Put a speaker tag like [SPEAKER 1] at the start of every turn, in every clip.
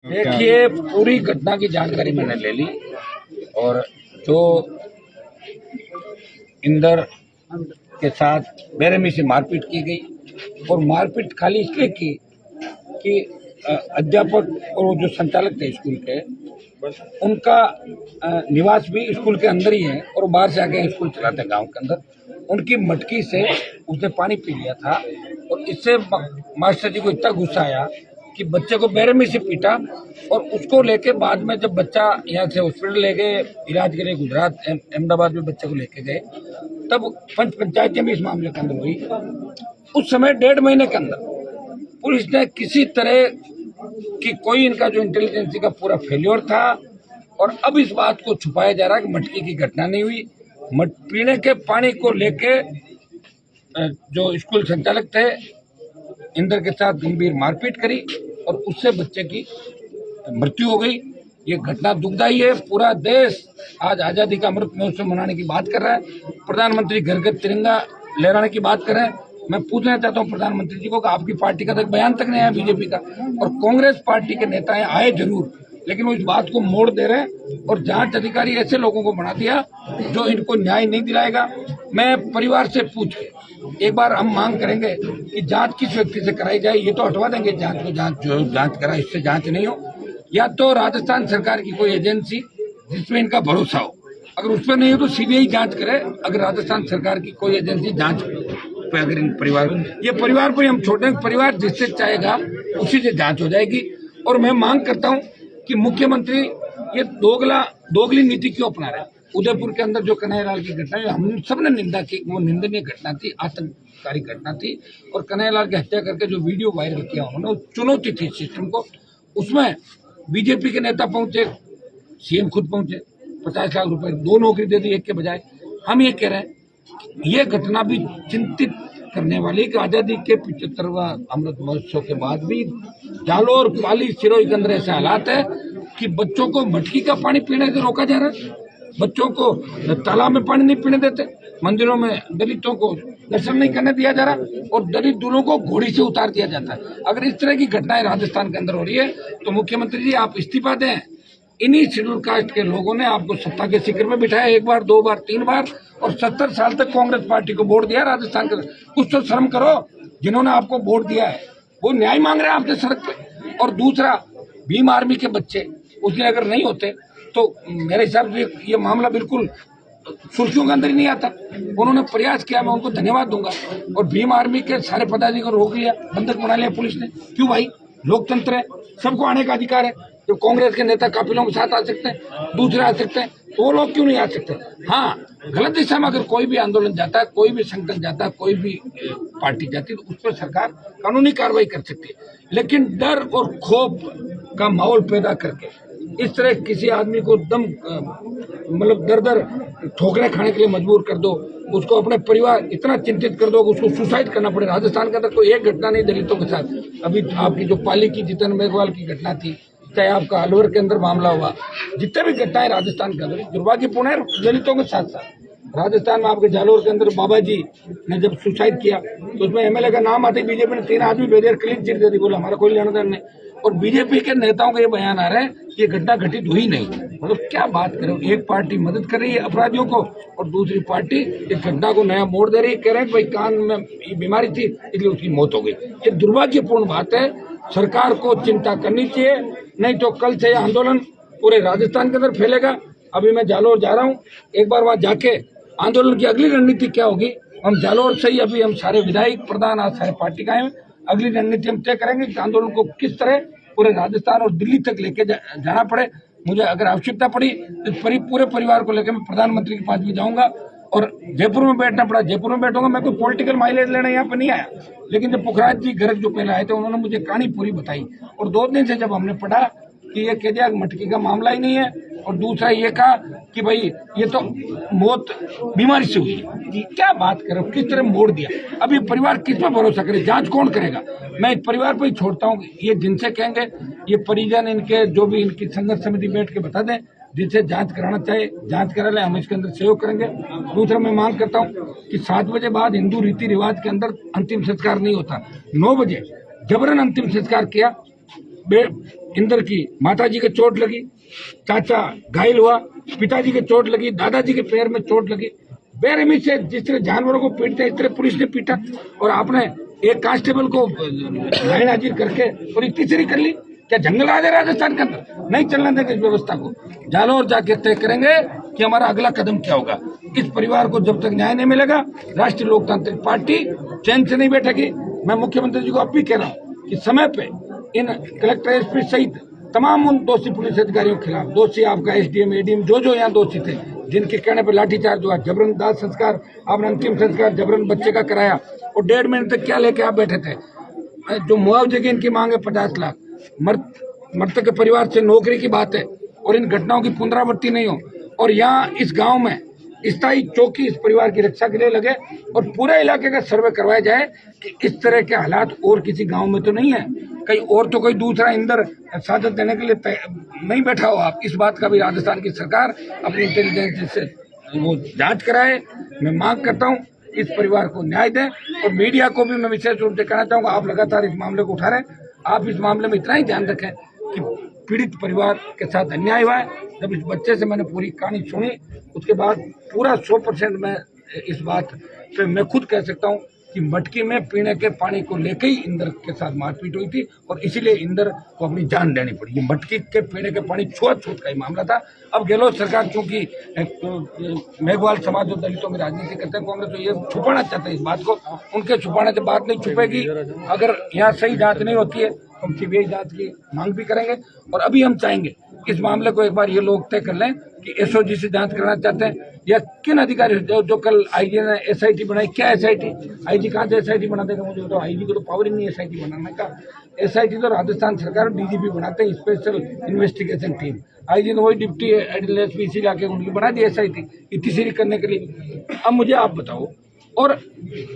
[SPEAKER 1] देखिए, पूरी घटना की जानकारी मैंने ले ली और जो इंदर के साथ बेरहमी से मारपीट की गई और मारपीट खाली इसलिए की कि अध्यापक और वो जो संचालक थे स्कूल के, उनका निवास भी स्कूल के अंदर ही है और बाहर से आके स्कूल चलाते हैं गांव के अंदर। उनकी मटकी से उसने पानी पी लिया था और इससे मास्टर जी को इतना गुस्सा आया कि बच्चे को बेरहमी से पीटा और उसको लेके बाद में जब बच्चा यहाँ से हॉस्पिटल ले गए इलाज के लिए, गुजरात अहमदाबाद में बच्चे को लेके गए, तब पंचायतें भी इस मामले के अंदर हुई। उस समय 1.5 महीने के अंदर पुलिस ने किसी तरह की कोई इनका जो इंटेलिजेंसी का पूरा फेल्योर था और अब इस बात को छुपाया जा रहा है कि मटकी की घटना नहीं हुई। पीने के पानी को लेके जो स्कूल संचालक थे इंदर के साथ गंभीर मारपीट करी और उससे बच्चे की मृत्यु हो गई। ये घटना दुखदायी है। पूरा देश आज आज़ादी का अमृत महोत्सव मनाने की बात कर रहा है, प्रधानमंत्री घर घर तिरंगा लहराने की बात कर रहे हैं। मैं पूछना चाहता हूं प्रधानमंत्री जी को कि आपकी पार्टी का तक बयान तक नहीं आया बीजेपी का, और कांग्रेस पार्टी के नेता आए जरूर, लेकिन वो इस बात को मोड़ दे रहे हैं और जांच अधिकारी ऐसे लोगों को बना दिया जो इनको न्याय नहीं दिलाएगा। मैं परिवार से पूछ के एक बार हम मांग करेंगे कि जांच किस व्यक्ति से कराई जाए। ये तो हटवा देंगे जांच को, जांच करा इससे जांच नहीं हो, या तो राजस्थान सरकार की कोई एजेंसी जिसमें इनका भरोसा हो, अगर उस पर नहीं हो तो सीबीआई जांच करे। अगर राजस्थान सरकार की कोई एजेंसी जांच पे अगर इन परिवार पर हम छोड़े, परिवार जिससे चाहेगा उसी से जांच हो जाएगी। और मैं मांग करता हूं कि मुख्यमंत्री ये दोगली नीति क्यों अपना रहे हैं। उदयपुर के अंदर जो कन्हैयालाल की घटना है, हम सबने निंदा की, वो निंदनीय घटना थी, आतंककारी घटना थी और कन्हैयालाल की हत्या करके जो वीडियो वायरल किया उन्होंने, चुनौती थी सिस्टम को। उसमें बीजेपी के नेता पहुंचे, सीएम खुद पहुंचे, 50 लाख रुपए 2 नौकरी दे दी एक के बजाय। हम ये कह रहे हैं ये घटना भी चिंतित करने वाली कि आजादी के 75वां अमृत महोत्सव के बाद भी जालोर, पाली, सिरोही के अंदर ऐसे हालात है कि बच्चों को मटकी का पानी पीने से रोका जा रहा है, बच्चों को तालाब में पानी नहीं पीने देते, मंदिरों में दलितों को दर्शन नहीं करने दिया जा रहा और दलित दूल्हों को घोड़ी से उतार दिया जाता है। अगर इस तरह की घटनाएं राजस्थान के अंदर हो रही है तो मुख्यमंत्री जी आप इस्तीफा दें। इन्हीं शेड्यूल कास्ट के लोगों ने आपको सत्ता के शिखर में बिठाया 1 बार, 2 बार, 3 बार और 70 साल तक कांग्रेस पार्टी को वोट दिया राजस्थान के। कुछ तो शर्म करो, जिन्होंने आपको वोट दिया है वो न्याय मांग रहे हैं आपसे सड़क पे। और दूसरा, भीम आर्मी के बच्चे उसके अगर नहीं होते तो मेरे हिसाब से ये मामला बिल्कुल सुर्खियों के अंदर ही नहीं आता। उन्होंने प्रयास किया, मैं उनको धन्यवाद दूंगा। और भीम आर्मी के सारे पदाधिकारी को रोक लिया, बंधक बना लिया पुलिस ने। क्यों भाई, लोकतंत्र है, सबको आने का अधिकार है। जो कांग्रेस के नेता काफिलों के साथ आ सकते हैं, दूसरे आ सकते हैं, तो वो लोग क्यों नहीं आ सकते। हाँ, गलत दिशा में अगर कोई भी आंदोलन जाता है, कोई भी संगठन जाता है, कोई भी पार्टी जाती है तो उस पर सरकार कानूनी कार्रवाई कर सकती है, लेकिन डर और खौफ का माहौल पैदा करके इस तरह किसी आदमी को दम मतलब दर ठोकरे खाने के लिए मजबूर कर दो, उसको अपने परिवार इतना चिंतित कर दो कि उसको सुसाइड करना पड़े। राजस्थान के अंदर कोई एक घटना नहीं दलितों के साथ। अभी आपकी जो पाली की जितन मेघवाल की घटना थी, चाहे आपका अलवर के अंदर मामला हुआ, जितने भी घटनाएं राजस्थान के अंदर दुर्भाग्यपूर्ण है दलितों के साथ साथ। राजस्थान में आपके जालोर के अंदर बाबा जी ने जब सुसाइड किया तो उसमें एमएलए का नाम आते बीजेपी ने 3 आदमी भेजे, क्लीन चिट दे दी, बोला हमारा कोई लेना देना नहीं। और बीजेपी के नेताओं का ये बयान आ रहा है कि ये घटना घटित हुई नहीं। मतलब क्या बात करें, एक पार्टी मदद कर रही है अपराधियों को और दूसरी पार्टी इस घटना को नया मोड़ दे रही है। कह रहे हैं भाई कान में बीमारी थी इसलिए उसकी मौत हो गई। ये दुर्भाग्यपूर्ण बात है, सरकार को चिंता करनी चाहिए, नहीं तो कल से यह आंदोलन पूरे राजस्थान के अंदर फैलेगा। अभी मैं जालोर जा रहा हूँ, एक बार वहां जाके आंदोलन की अगली रणनीति क्या होगी हम जालोर से ही, अभी हम सारे विधायक प्रधान आज सारे पार्टी का है, अगली रणनीति हम तय करेंगे कि आंदोलन को किस तरह पूरे राजस्थान और दिल्ली तक लेके जाना पड़े। मुझे अगर आवश्यकता पड़ी तो पूरे परिवार को लेकर मैं प्रधानमंत्री के पास भी जाऊंगा और जयपुर में बैठना पड़ा जयपुर में बैठूंगा। मैं कोई पॉलिटिकल माइलेज लेने यहाँ पे नहीं आया, लेकिन जब पुखराज जी गर्ग जो पहले आए थे उन्होंने मुझे कहानी पूरी बताई और 2 दिन से जब हमने पढ़ा कि ये कह दिया मटकी का मामला ही नहीं है और दूसरा ये कहा कि भाई ये तो मौत बीमारी से हुई है। क्या बात करो, किस तरह मोड़ दिया। अभी परिवार किस पर भरोसा करे, जांच कौन करेगा। मैं परिवार पर ही छोड़ता हूँ, ये जिनसे कहेंगे ये परिजन इनके जो भी इनकी संघर्ष समिति बैठ के बता दें, जिनसे जांच कराना चाहे जांच करा ले, हम इसके अंदर सहयोग करेंगे। दूसरा मैं मांग करता हूँ कि 7 बजे बाद हिंदू रीति रिवाज के अंदर अंतिम संस्कार नहीं होता। 9 बजे जबरन अंतिम संस्कार किया इंदर की माताजी के चोट लगी, चाचा घायल हुआ, पिताजी के चोट लगी, दादाजी के पैर में चोट लगी। बेरहमी से जिस तरह जानवरों को पीटते इस तरह पुलिस ने पीटा, और आपने एक कांस्टेबल को लाइन हाजिर करके और इतनी सीरी कर ली। क्या जंगल आ जाए राजस्थान के अंदर? नहीं चलने देंगे इस व्यवस्था को। जालौर जाके तय करेंगे कि हमारा अगला कदम क्या होगा। इस परिवार को जब तक न्याय नहीं मिलेगा, राष्ट्रीय लोकतांत्रिक पार्टी चैन से नहीं बैठेगी। मैं मुख्यमंत्री जी को अब भी कह रहा हूँ कि समय पे इन कलेक्टर एसपी सहित तमाम उन दोषी पुलिस अधिकारियों के खिलाफ, दोषी आपका एसडीएम एडीएम जो यहाँ दोषी थे, जिनके कहने पर लाठीचार्ज हुआ, जबरन दाह संस्कार, आपने अंतिम संस्कार जबरन बच्चे का कराया, और 1.5 महीने तक क्या लेके आप बैठे थे। जो मुआवजे की इनकी मांग है 50 लाख, मृतक के परिवार से नौकरी की बात है, और इन घटनाओं की पुनरावृत्ति नहीं हो। और यहाँ इस गांव में स्थायी चौकी इस परिवार की रक्षा के लिए लगे, और पूरे इलाके का सर्वे करवाया जाए कि इस तरह के हालात और किसी गांव में तो नहीं है, कहीं और तो कोई दूसरा इंदर साधन देने के लिए नहीं बैठा हो आप। इस बात का भी राजस्थान की सरकार अपनी इंटेलिजेंस से वो जांच कराए। मैं मांग करता हूँ इस परिवार को न्याय दें, और मीडिया को भी मैं विशेष रूप से कहना चाहूँगा, आप लगातार इस मामले को उठा रहे हैं, आप इस मामले में इतना ही ध्यान रखें कि पीड़ित परिवार के साथ अन्याय हुआ है। जब इस बच्चे से मैंने पूरी कहानी सुनी, उसके बाद पूरा 100% मैं इस बात पे मैं खुद कह सकता हूँ कि मटकी में पीने के पानी को लेकर ही इंदर के साथ मारपीट हुई थी, और इसीलिए इंदर को अपनी जान देनी पड़ी। ये मटकी के पीने के पानी छूत का ही मामला था। अब गहलोत सरकार चूंकि मेघवाल समाज और दलितों की राजनीति करते हैं, कांग्रेस तो ये छुपाना चाहते हैं इस बात को, उनके छुपाने से बात नहीं छुपेगी। अगर यहाँ सही जांच नहीं होती है, हम सीबीआई जांच की मांग भी करेंगे। और अभी हम चाहेंगे इस मामले को एक बार ये लोग तय कर लें कि एसओजी से जांच कराना चाहते हैं या किन अधिकारी जो कल आईजी ने एसआईटी बनाई। क्या एसआईटी? आईजी कहाँ से एसआईटी बना देगा? मुझे तो आईजी को तो पावर ही नहीं है एसआईटी बनाने का। एसआईटी तो राजस्थान सरकार और डीजीपी बनाते हैं, स्पेशल इन्वेस्टिगेशन टीम। आईजी ने वही डिप्टी एसपी इसी जाके उनकी बना दी एसआईटी इतनी सीरी करने के लिए। अब मुझे आप बताओ, और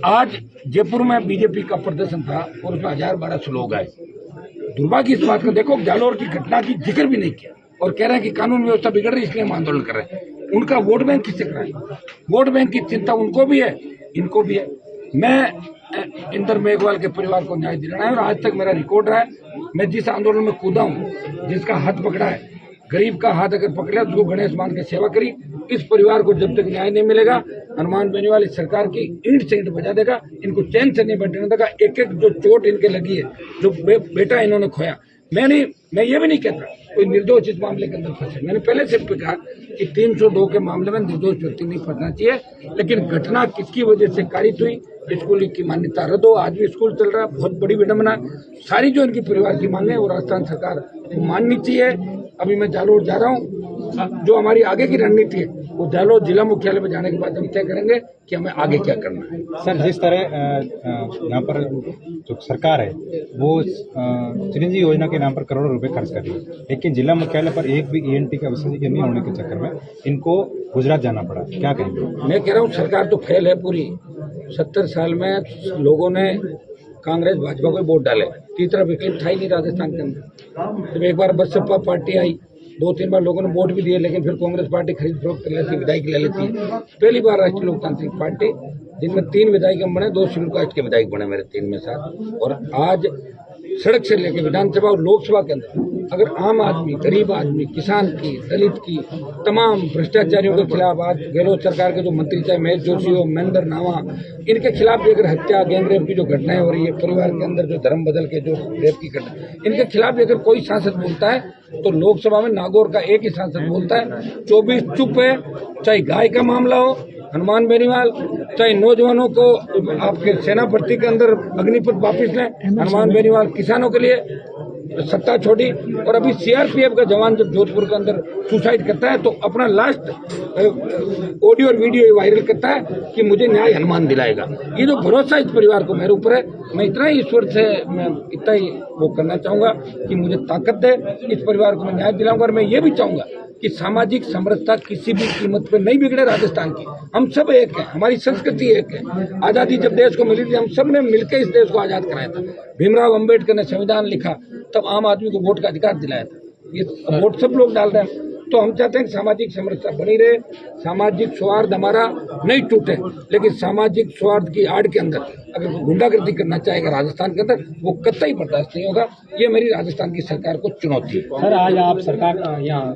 [SPEAKER 1] आज जयपुर में बीजेपी का प्रदर्शन था और उसमें 1000-1200 लोग आए। दुर्भाग्य इस बात का देखो, जालौर की घटना की जिक्र भी नहीं किया, और कह रहे हैं कि कानून व्यवस्था बिगड़ रही है इसलिए हम आंदोलन कर रहे हैं। उनका वोट बैंक किससे कराए? वोट बैंक की चिंता उनको भी है, इनको भी है। मैं इंदर मेघवाल के परिवार को न्याय दिलाना है, और आज तक मेरा रिकॉर्ड रहा है। मैं जिस आंदोलन में कूदा हूँ, जिसका हाथ पकड़ा है, गरीब का हाथ अगर पकड़ा उसको गणेश मान के सेवा करी। इस परिवार को जब तक न्याय नहीं मिलेगा, हनुमान बेनीवाल इस सरकार की ईंट से ईंट बजा देगा, इनको चैन से नहीं बैठने देगा। एक एक जो चोट इनके लगी है, जो बेटा इन्होंने खोया, मैं ये भी नहीं कहता कोई निर्दोष इस मामले के अंदर फंसे। मैंने पहले से कहा कि 302 के मामले में निर्दोष व्यक्ति नहीं फंसना चाहिए, लेकिन घटना किसकी वजह से कारित हुई, स्कूल की मान्यता रद्द हो, आज भी स्कूल चल रहा है, बहुत बड़ी विडंबना। सारी जो इनकी परिवार की मांगे वो राजस्थान सरकार को माननी चाहिए। अभी मैं जालौर जा रहा हूँ, जो हमारी आगे की रणनीति है वो जालौर जिला मुख्यालय में जाने के बाद हम तय करेंगे कि हमें आगे क्या करना है।
[SPEAKER 2] सर, जिस तरह यहाँ पर जो सरकार है वो चिरंजीवी योजना के नाम पर करोड़ों रुपए खर्च कर रही है, लेकिन जिला मुख्यालय पर एक भी ईएनटी का विशेषज्ञ नहीं होने के चक्कर में इनको गुजरात जाना पड़ा। क्या कहेंगे?
[SPEAKER 1] मैं कह रहा हूँ सरकार तो फेल है पूरी। 70 साल में लोगों ने कांग्रेस भाजपा को वोट डाले, तीसरा विकल्प था ही नहीं राजस्थान के अंदर। जब एक बार बसपा पार्टी आई, 2-3 बार लोगों ने वोट भी दिए, लेकिन फिर कांग्रेस पार्टी खरीद फरोख्त कर लेती, विधायक ले लेती है। पहली बार राष्ट्रीय लोकतांत्रिक पार्टी, जिनमें 3 विधायक बने, 2 शेड्यूल कास्ट के विधायक बने मेरे 3 में साथ। और आज सड़क से लेकर विधानसभा और लोकसभा के अंदर अगर आम आदमी, गरीब आदमी, किसान की, दलित की, तमाम भ्रष्टाचारियों के खिलाफ आज गहलोत सरकार के जो मंत्री, चाहे महेश जोशी हो, महेंद्र नावा, इनके खिलाफ भी अगर हत्या, गैंगरेप की जो घटनाएं हो रही है, परिवार के अंदर जो धर्म बदल के जो रेप की घटना, इनके खिलाफ भी अगर कोई सांसद बोलता है तो लोकसभा में नागौर का एक ही सांसद बोलता है, 24 चुप है। चाहे गाय का मामला हो, हनुमान बेनीवाल, चाहे नौजवानों को आपके सेना भर्ती के अंदर अग्निपथ वापिस लें, हनुमान बेनीवाल किसानों के लिए सत्ता छोड़ी। और अभी सीआरपीएफ का जवान जब जोधपुर के अंदर सुसाइड करता है तो अपना लास्ट ऑडियो और वीडियो वायरल करता है कि मुझे न्याय हनुमान दिलाएगा। ये जो भरोसा इस परिवार को मेरे ऊपर है, मैं इतना ही ईश्वर से मैं इतना ही वो करना चाहूँगा कि मुझे ताकत दे, इस परिवार को मैं न्याय दिलाऊंगा। और मैं ये भी चाहूँगा कि सामाजिक समरसता किसी भी कीमत पर नहीं बिगड़े राजस्थान की। हम सब एक हैं, हमारी संस्कृति एक है। आज़ादी जब देश को मिली थी, हम सब ने मिलकर इस देश को आज़ाद कराया था। भीमराव अंबेडकर ने संविधान लिखा, तब आम आदमी को वोट का अधिकार दिलाया था। ये वोट सब लोग डाल रहे हैं। तो हम चाहते हैं कि सामाजिक समरसता बनी रहे, सामाजिक सौहार्द हमारा नहीं टूटे, लेकिन सामाजिक सौहार्द की आड़ के अंदर अगर वो गुंडागर्दी करना चाहेगा राजस्थान के अंदर, वो कतई बर्दाश्त नहीं होगा। ये मेरी राजस्थान की सरकार को चुनौती है।
[SPEAKER 3] सर आज आप सरकार यहाँ